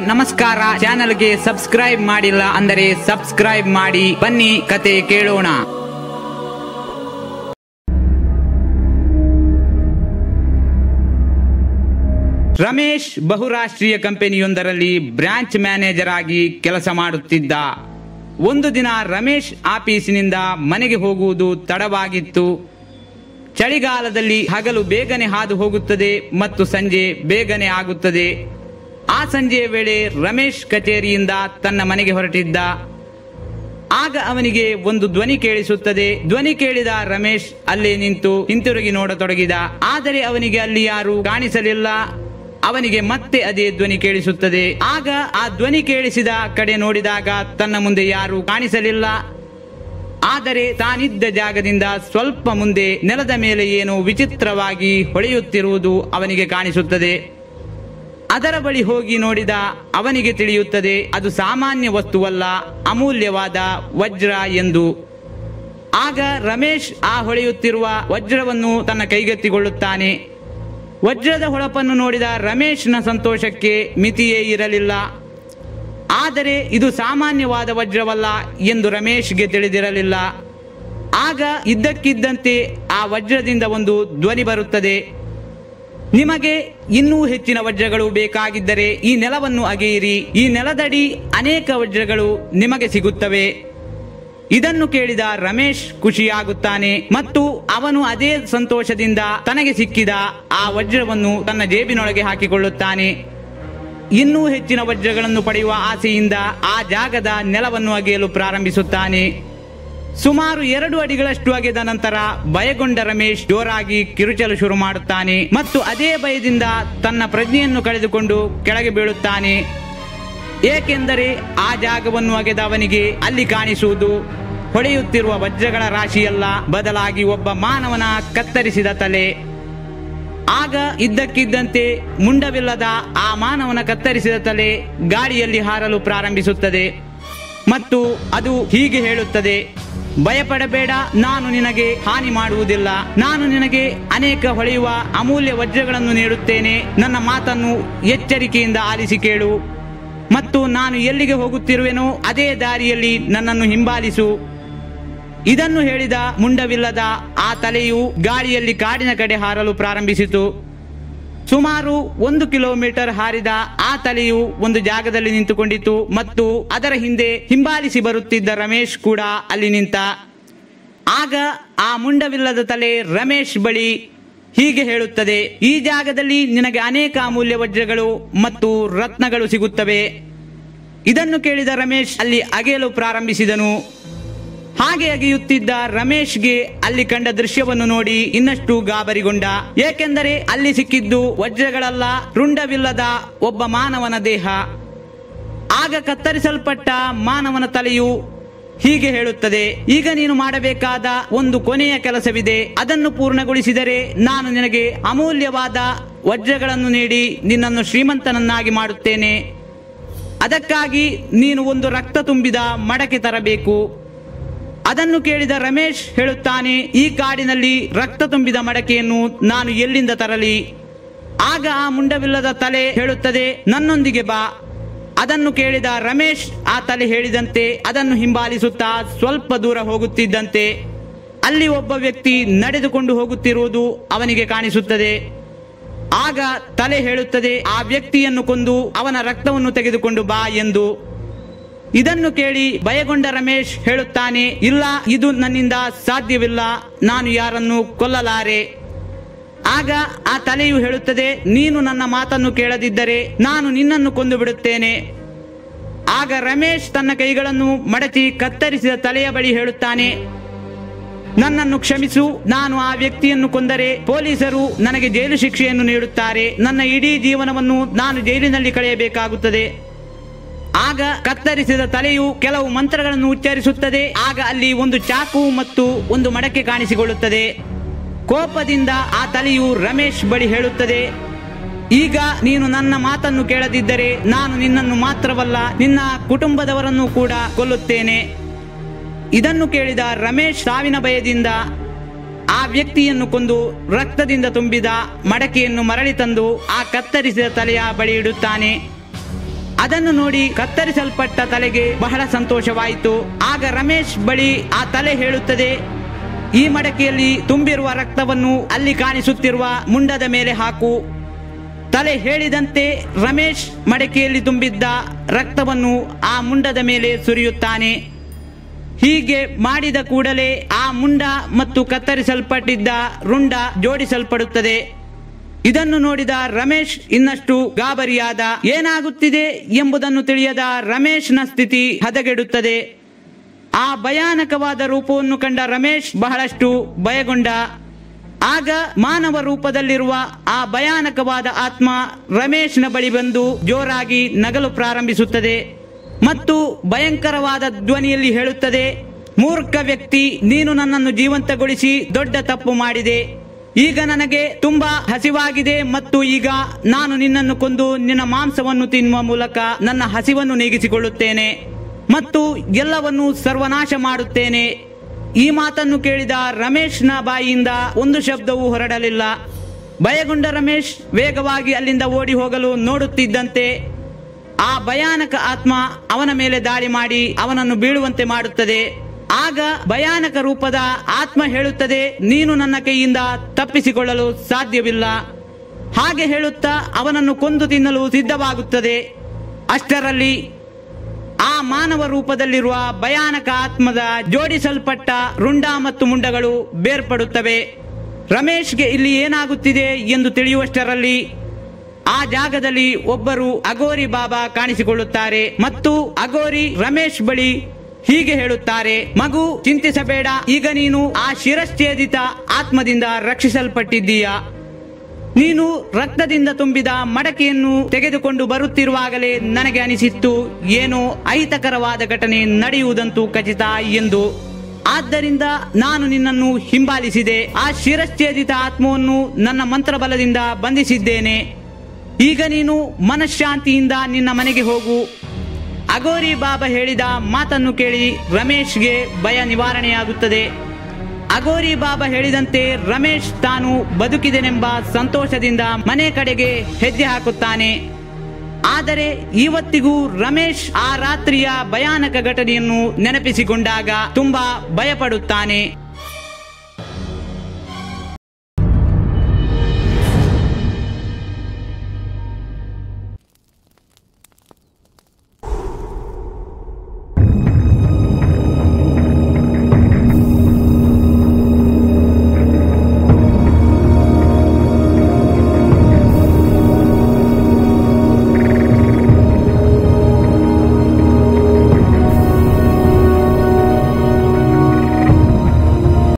ನಮಸ್ಕಾರ. ಚಾನೆಲ್ಗೆ ಸಬ್ಸ್ಕ್ರೈಬ್ ಮಾಡಿಲ್ಲ ಅಂದರೆ ಸಬ್ಸ್ಕ್ರೈಬ್ ಮಾಡಿ. ಬನ್ನಿ ಕತೆ ಕೇಳೋಣ. ರಮೇಶ್ ಬಹುರಾಷ್ಟ್ರೀಯ ಕಂಪನಿಯೊಂದರಲ್ಲಿ ಬ್ರಾಂಚ್ ಮ್ಯಾನೇಜರ್ ಆಗಿ ಕೆಲಸ ಮಾಡುತ್ತಿದ್ದ. ಒಂದು ದಿನ ರಮೇಶ್ ಆಫೀಸಿನಿಂದ ಮನೆಗೆ ಹೋಗುವುದು ತಡವಾಗಿತ್ತು. ಚಳಿಗಾಲದಲ್ಲಿ ಹಗಲು ಬೇಗನೆ ಹಾದು ಹೋಗುತ್ತದೆ ಮತ್ತು ಸಂಜೆ ಬೇಗನೆ ಆಗುತ್ತದೆ. ಆ ಸಂಜೆಯ ವೇಳೆ ರಮೇಶ್ ಕಚೇರಿಯಿಂದ ತನ್ನ ಮನೆಗೆ ಹೊರಟಿದ್ದ. ಆಗ ಅವನಿಗೆ ಒಂದು ಧ್ವನಿ ಕೇಳಿಸುತ್ತದೆ. ಧ್ವನಿ ಕೇಳಿದ ರಮೇಶ್ ಅಲ್ಲೇ ನಿಂತು ಹಿಂತಿರುಗಿ ನೋಡತೊಡಗಿದ. ಆದರೆ ಅವನಿಗೆ ಅಲ್ಲಿ ಯಾರು ಕಾಣಿಸಲಿಲ್ಲ. ಅವನಿಗೆ ಮತ್ತೆ ಅದೇ ಧ್ವನಿ ಕೇಳಿಸುತ್ತದೆ. ಆಗ ಆ ಧ್ವನಿ ಕೇಳಿಸಿದ ಕಡೆ ನೋಡಿದಾಗ ತನ್ನ ಮುಂದೆ ಯಾರು ಕಾಣಿಸಲಿಲ್ಲ. ಆದರೆ ತಾನಿದ್ದ ಜಾಗದಿಂದ ಸ್ವಲ್ಪ ಮುಂದೆ ನೆಲದ ಮೇಲೆ ಏನೋ ವಿಚಿತ್ರವಾಗಿ ಹೊಳೆಯುತ್ತಿರುವುದು ಅವನಿಗೆ ಕಾಣಿಸುತ್ತದೆ. ಅದರ ಬಳಿ ಹೋಗಿ ನೋಡಿದ ಅವನಿಗೆ ತಿಳಿಯುತ್ತದೆ ಅದು ಸಾಮಾನ್ಯ ವಸ್ತುವಲ್ಲ, ಅಮೂಲ್ಯವಾದ ವಜ್ರ ಎಂದು. ಆಗ ರಮೇಶ್ ಆ ಹೊಳೆಯುತ್ತಿರುವ ವಜ್ರವನ್ನು ತನ್ನ ಕೈಗೆತ್ತಿಕೊಳ್ಳುತ್ತಾನೆ. ವಜ್ರದ ಹೊಳಪನ್ನು ನೋಡಿದ ರಮೇಶ್ನ ಸಂತೋಷಕ್ಕೆ ಮಿತಿಯೇ ಇರಲಿಲ್ಲ. ಆದರೆ ಇದು ಸಾಮಾನ್ಯವಾದ ವಜ್ರವಲ್ಲ ಎಂದು ರಮೇಶ್ಗೆ ತಿಳಿದಿರಲಿಲ್ಲ. ಆಗ ಇದ್ದಕ್ಕಿದ್ದಂತೆ ಆ ವಜ್ರದಿಂದ ಒಂದು ಧ್ವನಿ ಬರುತ್ತದೆ. ನಿಮಗೆ ಇನ್ನೂ ಹೆಚ್ಚಿನ ವಜ್ರಗಳು ಬೇಕಾಗಿದ್ದರೆ ಈ ನೆಲವನ್ನು ಅಗೆಯಿರಿ. ಈ ನೆಲದಡಿ ಅನೇಕ ವಜ್ರಗಳು ನಿಮಗೆ ಸಿಗುತ್ತವೆ. ಇದನ್ನು ಕೇಳಿದ ರಮೇಶ್ ಖುಷಿಯಾಗುತ್ತಾನೆ ಮತ್ತು ಅವನು ಅದೇ ಸಂತೋಷದಿಂದ ತನಗೆ ಸಿಕ್ಕಿದ ಆ ವಜ್ರವನ್ನು ತನ್ನ ಜೇಬಿನೊಳಗೆ ಹಾಕಿಕೊಳ್ಳುತ್ತಾನೆ. ಇನ್ನೂ ಹೆಚ್ಚಿನ ವಜ್ರಗಳನ್ನು ಪಡೆಯುವ ಆಸೆಯಿಂದ ಆ ಜಾಗದ ನೆಲವನ್ನು ಅಗೆಯಲು ಪ್ರಾರಂಭಿಸುತ್ತಾನೆ. ಸುಮಾರು 2 ಅಡಿಗಳಷ್ಟು ಅಗೆದ ನಂತರ ಭಯಗೊಂಡ ರಮೇಶ್ ಜೋರಾಗಿ ಕಿರುಚಲು ಶುರು ಮಾಡುತ್ತಾನೆ ಮತ್ತು ಅದೇ ಭಯದಿಂದ ತನ್ನ ಪ್ರಜ್ಞೆಯನ್ನು ಕಳೆದುಕೊಂಡು ಕೆಳಗೆ ಬೀಳುತ್ತಾನೆ. ಏಕೆಂದರೆ ಆ ಜಾಗವನ್ನು ಅಗೆದ ಅವನಿಗೆ ಅಲ್ಲಿ ಕಾಣಿಸುವುದು ಹೊಳೆಯುತ್ತಿರುವ ವಜ್ರಗಳ ರಾಶಿಯಲ್ಲ, ಬದಲಾಗಿ ಒಬ್ಬ ಮಾನವನ ಕತ್ತರಿಸಿದ ತಲೆ. ಆಗ ಇದ್ದಕ್ಕಿದ್ದಂತೆ ಮುಂಡವಿಲ್ಲದ ಆ ಮಾನವನ ಕತ್ತರಿಸಿದ ತಲೆ ಗಾಳಿಯಲ್ಲಿ ಹಾರಲು ಪ್ರಾರಂಭಿಸುತ್ತದೆ ಮತ್ತು ಅದು ಹೀಗೆ ಹೇಳುತ್ತದೆ, ಭಯಪಡಬೇಡ, ನಾನು ನಿನಗೆ ಹಾನಿ ಮಾಡುವುದಿಲ್ಲ. ನಾನು ನಿನಗೆ ಅನೇಕ ಹೊಳೆಯುವ ಅಮೂಲ್ಯ ವಜ್ರಗಳನ್ನು ನೀಡುತ್ತೇನೆ. ನನ್ನ ಮಾತನ್ನು ಎಚ್ಚರಿಕೆಯಿಂದ ಆಲಿಸಿ ಕೇಳು ಮತ್ತು ನಾನು ಎಲ್ಲಿಗೆ ಹೋಗುತ್ತಿರುವೆನೋ ಅದೇ ದಾರಿಯಲ್ಲಿ ನನ್ನನ್ನು ಹಿಂಬಾಲಿಸು. ಇದನ್ನು ಹೇಳಿದ ಮುಂಡವಿಲ್ಲದ ಆ ತಲೆಯು ಗಾಳಿಯಲ್ಲಿ ಕಾಡಿನ ಕಡೆ ಹಾರಲು ಪ್ರಾರಂಭಿಸಿತು. ಸುಮಾರು 1 ಕಿಲೋಮೀಟರ್ ಹಾರಿದ ಆ ತಲೆಯು ಒಂದು ಜಾಗದಲ್ಲಿ ನಿಂತುಕೊಂಡಿತು ಮತ್ತು ಅದರ ಹಿಂದೆ ಹಿಂಬಾಲಿಸಿ ಬರುತ್ತಿದ್ದ ರಮೇಶ್ ಕೂಡ ಅಲ್ಲಿ ನಿಂತ. ಆಗ ಆ ಮುಂಡವಿಲ್ಲದ ತಲೆ ರಮೇಶ್ ಬಳಿ ಹೀಗೆ ಹೇಳುತ್ತದೆ, ಈ ಜಾಗದಲ್ಲಿ ನಿನಗೆ ಅನೇಕ ಅಮೂಲ್ಯ ವಜ್ರಗಳು ಮತ್ತು ರತ್ನಗಳು ಸಿಗುತ್ತವೆ. ಇದನ್ನು ಕೇಳಿದ ರಮೇಶ್ ಅಲ್ಲಿ ಅಗೆಯಲು ಪ್ರಾರಂಭಿಸಿದನು. ಹಾಗೆ ಅಗೆಯುತ್ತಿದ್ದ ರಮೇಶ್ಗೆ ಅಲ್ಲಿ ಕಂಡ ದೃಶ್ಯವನ್ನು ನೋಡಿ ಇನ್ನಷ್ಟು ಗಾಬರಿಗೊಂಡ. ಏಕೆಂದರೆ ಅಲ್ಲಿ ಸಿಕ್ಕಿದ್ದು ವಜ್ರಗಳಲ್ಲ, ರುಂಡವಿಲ್ಲದ ಒಬ್ಬ ಮಾನವನ ದೇಹ. ಆಗ ಕತ್ತರಿಸಲ್ಪಟ್ಟ ಮಾನವನ ತಲೆಯು ಹೀಗೆ ಹೇಳುತ್ತದೆ, ಈಗ ನೀನು ಮಾಡಬೇಕಾದ ಒಂದು ಕೊನೆಯ ಕೆಲಸವಿದೆ. ಅದನ್ನು ಪೂರ್ಣಗೊಳಿಸಿದರೆ ನಾನು ನಿನಗೆ ಅಮೂಲ್ಯವಾದ ವಜ್ರಗಳನ್ನು ನೀಡಿ ನಿನ್ನನ್ನು ಶ್ರೀಮಂತನನ್ನಾಗಿ ಮಾಡುತ್ತೇನೆ. ಅದಕ್ಕಾಗಿ ನೀನು ಒಂದು ರಕ್ತ ತುಂಬಿದ ಮಡಕೆ ತರಬೇಕು. ಅದನ್ನು ಕೇಳಿದ ರಮೇಶ್ ಹೇಳುತ್ತಾನೆ, ಈ ಕಾಡಿನಲ್ಲಿ ರಕ್ತ ತುಂಬಿದ ಮಡಕೆಯನ್ನು ನಾನು ಎಲ್ಲಿಂದ ತರಲಿ? ಆಗ ಆ ಮುಂಡವಿಲ್ಲದ ತಲೆ ಹೇಳುತ್ತದೆ, ನನ್ನೊಂದಿಗೆ ಬಾ. ಅದನ್ನು ಕೇಳಿದ ರಮೇಶ್ ಆ ತಲೆ ಹೇಳಿದಂತೆ ಅದನ್ನು ಹಿಂಬಾಲಿಸುತ್ತಾ ಸ್ವಲ್ಪ ದೂರ ಹೋಗುತ್ತಿದ್ದಂತೆ ಅಲ್ಲಿ ಒಬ್ಬ ವ್ಯಕ್ತಿ ನಡೆದುಕೊಂಡು ಹೋಗುತ್ತಿರುವುದು ಅವನಿಗೆ ಕಾಣಿಸುತ್ತದೆ. ಆಗ ತಲೆ ಹೇಳುತ್ತದೆ, ಆ ವ್ಯಕ್ತಿಯನ್ನು ಕೊಂದು ಅವನ ರಕ್ತವನ್ನು ತೆಗೆದುಕೊಂಡು ಬಾ ಎಂದು. ಇದನ್ನು ಕೇಳಿ ಭಯಗೊಂಡ ರಮೇಶ್ ಹೇಳುತ್ತಾನೆ, ಇಲ್ಲ, ಇದು ನನ್ನಿಂದ ಸಾಧ್ಯವಿಲ್ಲ, ನಾನು ಯಾರನ್ನು ಕೊಲ್ಲಲಾರೆ. ಆಗ ಆ ತಲೆಯು ಹೇಳುತ್ತದೆ, ನೀನು ನನ್ನ ಮಾತನ್ನು ಕೇಳದಿದ್ದರೆ ನಾನು ನಿನ್ನನ್ನು ಕೊಂದು ಬಿಡುತ್ತೇನೆ. ಆಗ ರಮೇಶ್ ತನ್ನ ಕೈಗಳನ್ನು ಮಡಚಿ ಕತ್ತರಿಸಿದ ತಲೆಯ ಬಳಿ ಹೇಳುತ್ತಾನೆ, ನನ್ನನ್ನು ಕ್ಷಮಿಸು, ನಾನು ಆ ವ್ಯಕ್ತಿಯನ್ನು ಕೊಂದರೆ ಪೊಲೀಸರು ನನಗೆ ಜೈಲು ಶಿಕ್ಷೆಯನ್ನು ನೀಡುತ್ತಾರೆ. ನನ್ನ ಇಡೀ ಜೀವನವನ್ನು ನಾನು ಜೈಲಿನಲ್ಲಿ ಕಳೆಯಬೇಕಾಗುತ್ತದೆ. ಆಗ ಕತ್ತರಿಸಿದ ತಲೆಯು ಕೆಲವು ಮಂತ್ರಗಳನ್ನು ಉಚ್ಚರಿಸುತ್ತದೆ. ಆಗ ಅಲ್ಲಿ ಒಂದು ಚಾಕು ಮತ್ತು ಒಂದು ಮಡಕೆ ಕಾಣಿಸಿಕೊಳ್ಳುತ್ತದೆ. ಕೋಪದಿಂದ ಆ ತಲೆಯು ರಮೇಶ್ ಬಳಿ ಹೇಳುತ್ತದೆ, ಈಗ ನೀನು ನನ್ನ ಮಾತನ್ನು ಕೇಳದಿದ್ದರೆ ನಾನು ನಿನ್ನನ್ನು ಮಾತ್ರವಲ್ಲ ನಿನ್ನ ಕುಟುಂಬದವರನ್ನು ಕೂಡ ಕೊಲ್ಲುತ್ತೇನೆ. ಇದನ್ನು ಕೇಳಿದ ರಮೇಶ್ ಸಾವಿನ ಭಯದಿಂದ ಆ ವ್ಯಕ್ತಿಯನ್ನು ಕೊಂದು ರಕ್ತದಿಂದ ತುಂಬಿದ ಮಡಕೆಯನ್ನು ಮರಳಿ ತಂದು ಆ ಕತ್ತರಿಸಿದ ತಲೆಯ ಬಳಿ ಇಡುತ್ತಾನೆ. ಅದನ್ನು ನೋಡಿ ಕತ್ತರಿಸಲ್ಪಟ್ಟ ತಲೆಗೆ ಬಹಳ ಸಂತೋಷವಾಯಿತು. ಆಗ ರಮೇಶ್ ಬಳಿ ಆ ತಲೆ ಹೇಳುತ್ತದೆ, ಈ ಮಡಕೆಯಲ್ಲಿ ತುಂಬಿರುವ ರಕ್ತವನ್ನು ಅಲ್ಲಿ ಕಾಣಿಸುತ್ತಿರುವ ಮುಂಡದ ಮೇಲೆ ಹಾಕು. ತಲೆ ಹೇಳಿದಂತೆ ರಮೇಶ್ ಮಡಕೆಯಲ್ಲಿ ತುಂಬಿದ್ದ ರಕ್ತವನ್ನು ಆ ಮುಂಡದ ಮೇಲೆ ಸುರಿಯುತ್ತಾನೆ. ಹೀಗೆ ಮಾಡಿದ ಕೂಡಲೇ ಆ ಮುಂಡ ಮತ್ತು ಕತ್ತರಿಸಲ್ಪಟ್ಟಿದ್ದ ರುಂಡ ಜೋಡಿಸಲ್ಪಡುತ್ತದೆ. ಇದನ್ನು ನೋಡಿದ ರಮೇಶ್ ಇನ್ನಷ್ಟು ಗಾಬರಿಯಾದ. ಏನಾಗುತ್ತಿದೆ ಎಂಬುದನ್ನು ತಿಳಿಯದ ರಮೇಶ್ನ ಸ್ಥಿತಿ ಹದಗೆಡುತ್ತದೆ. ಆ ಭಯಾನಕವಾದ ರೂಪವನ್ನು ಕಂಡ ರಮೇಶ್ ಬಹಳಷ್ಟು ಭಯಗೊಂಡ. ಆಗ ಮಾನವ ರೂಪದಲ್ಲಿರುವ ಆ ಭಯಾನಕವಾದ ಆತ್ಮ ರಮೇಶ್ನ ಬಳಿ ಬಂದು ಜೋರಾಗಿ ನಗಲು ಪ್ರಾರಂಭಿಸುತ್ತದೆ ಮತ್ತು ಭಯಂಕರವಾದ ಧ್ವನಿಯಲ್ಲಿ ಹೇಳುತ್ತದೆ, ಮೂರ್ಖ ವ್ಯಕ್ತಿ, ನೀನು ನನ್ನನ್ನು ಜೀವಂತಗೊಳಿಸಿ ದೊಡ್ಡ ತಪ್ಪು ಮಾಡಿದೆ. ಈಗ ನನಗೆ ತುಂಬಾ ಹಸಿವಾಗಿದೆ ಮತ್ತು ಈಗ ನಾನು ನಿನ್ನನ್ನು ಕೊಂದು ನಿನ್ನ ಮಾಂಸವನ್ನು ತಿನ್ನುವ ಮೂಲಕ ನನ್ನ ಹಸಿವನ್ನು ನೀಗಿಸಿಕೊಳ್ಳುತ್ತೇನೆ ಮತ್ತು ಎಲ್ಲವನ್ನೂ ಸರ್ವನಾಶ ಮಾಡುತ್ತೇನೆ. ಈ ಮಾತನ್ನು ಕೇಳಿದ ರಮೇಶ್ನ ಬಾಯಿಯಿಂದ ಒಂದು ಶಬ್ದವೂ ಹೊರಡಲಿಲ್ಲ. ಭಯಗೊಂಡ ರಮೇಶ್ ವೇಗವಾಗಿ ಅಲ್ಲಿಂದ ಓಡಿ ಹೋಗಲು ನೋಡುತ್ತಿದ್ದಂತೆ ಆ ಭಯಾನಕ ಆತ್ಮ ಅವನ ಮೇಲೆ ದಾಳಿ ಮಾಡಿ ಅವನನ್ನು ಬೀಳುವಂತೆ ಮಾಡುತ್ತದೆ. ಆಗ ಭಯಾನಕ ರೂಪದ ಆತ್ಮ ಹೇಳುತ್ತದೆ, ನೀನು ನನ್ನ ಕೈಯಿಂದ ತಪ್ಪಿಸಿಕೊಳ್ಳಲು ಸಾಧ್ಯವಿಲ್ಲ. ಹಾಗೆ ಹೇಳುತ್ತಾ ಅವನನ್ನು ಕೊಂದು ತಿನ್ನಲು ಸಿದ್ಧವಾಗುತ್ತದೆ. ಅಷ್ಟರಲ್ಲಿ ಆ ಮಾನವ ರೂಪದಲ್ಲಿರುವ ಭಯಾನಕ ಆತ್ಮದ ಜೋಡಿಸಲ್ಪಟ್ಟ ರುಂಡ ಮತ್ತು ಮುಂಡಗಳು ಬೇರ್ಪಡುತ್ತವೆ. ರಮೇಶ್ಗೆ ಇಲ್ಲಿ ಏನಾಗುತ್ತಿದೆ ಎಂದು ತಿಳಿಯುವಷ್ಟರಲ್ಲಿ ಆ ಜಾಗದಲ್ಲಿ ಒಬ್ಬರು ಅಗೋರಿ ಬಾಬಾ ಕಾಣಿಸಿಕೊಳ್ಳುತ್ತಾರೆ ಮತ್ತು ಅಗೋರಿ ರಮೇಶ್ ಬಳಿ ಹೀಗೆ ಹೇಳುತ್ತಾರೆ, ಮಗು, ಚಿಂತಿಸಬೇಡ, ಈಗ ನೀನು ಆ ಶಿರಶ್ಛೇದಿತ ಆತ್ಮದಿಂದ ರಕ್ಷಿಸಲ್ಪಟ್ಟಿದ್ದೀಯಾ. ನೀನು ರಕ್ತದಿಂದ ತುಂಬಿದ ಮಡಕೆಯನ್ನು ತೆಗೆದುಕೊಂಡು ಬರುತ್ತಿರುವಾಗಲೇ ನನಗೆ ಅನಿಸಿತ್ತು, ಏನೋ ಅಹಿತಕರವಾದ ಘಟನೆ ನಡೆಯುವುದಂತೂ ಖಚಿತ ಎಂದು. ಆದ್ದರಿಂದ ನಾನು ನಿನ್ನನ್ನು ಹಿಂಬಾಲಿಸಿದೆ. ಆ ಶಿರಶ್ಛೇದಿತ ಆತ್ಮವನ್ನು ನನ್ನ ಮಂತ್ರಬಲದಿಂದ ಬಂಧಿಸಿದ್ದೇನೆ. ಈಗ ನೀನು ಮನಃಶಾಂತಿಯಿಂದ ನಿನ್ನ ಮನೆಗೆ ಹೋಗು. ಅಗೋರಿ ಬಾಬಾ ಹೇಳಿದ ಮಾತನ್ನು ಕೇಳಿ ರಮೇಶ್ಗೆ ಭಯ ನಿವಾರಣೆಯಾಗುತ್ತದೆ. ಅಗೋರಿ ಬಾಬಾ ಹೇಳಿದಂತೆ ರಮೇಶ್ ತಾನು ಬದುಕಿದೆನೆಂಬ ಸಂತೋಷದಿಂದ ಮನೆ ಕಡೆಗೆ ಹೆಜ್ಜೆ ಹಾಕುತ್ತಾನೆ. ಆದರೆ ಇವತ್ತಿಗೂ ರಮೇಶ್ ಆ ರಾತ್ರಿಯ ಭಯಾನಕ ಘಟನೆಯನ್ನು ನೆನಪಿಸಿಕೊಂಡಾಗ ತುಂಬಾ ಭಯಪಡುತ್ತಾನೆ.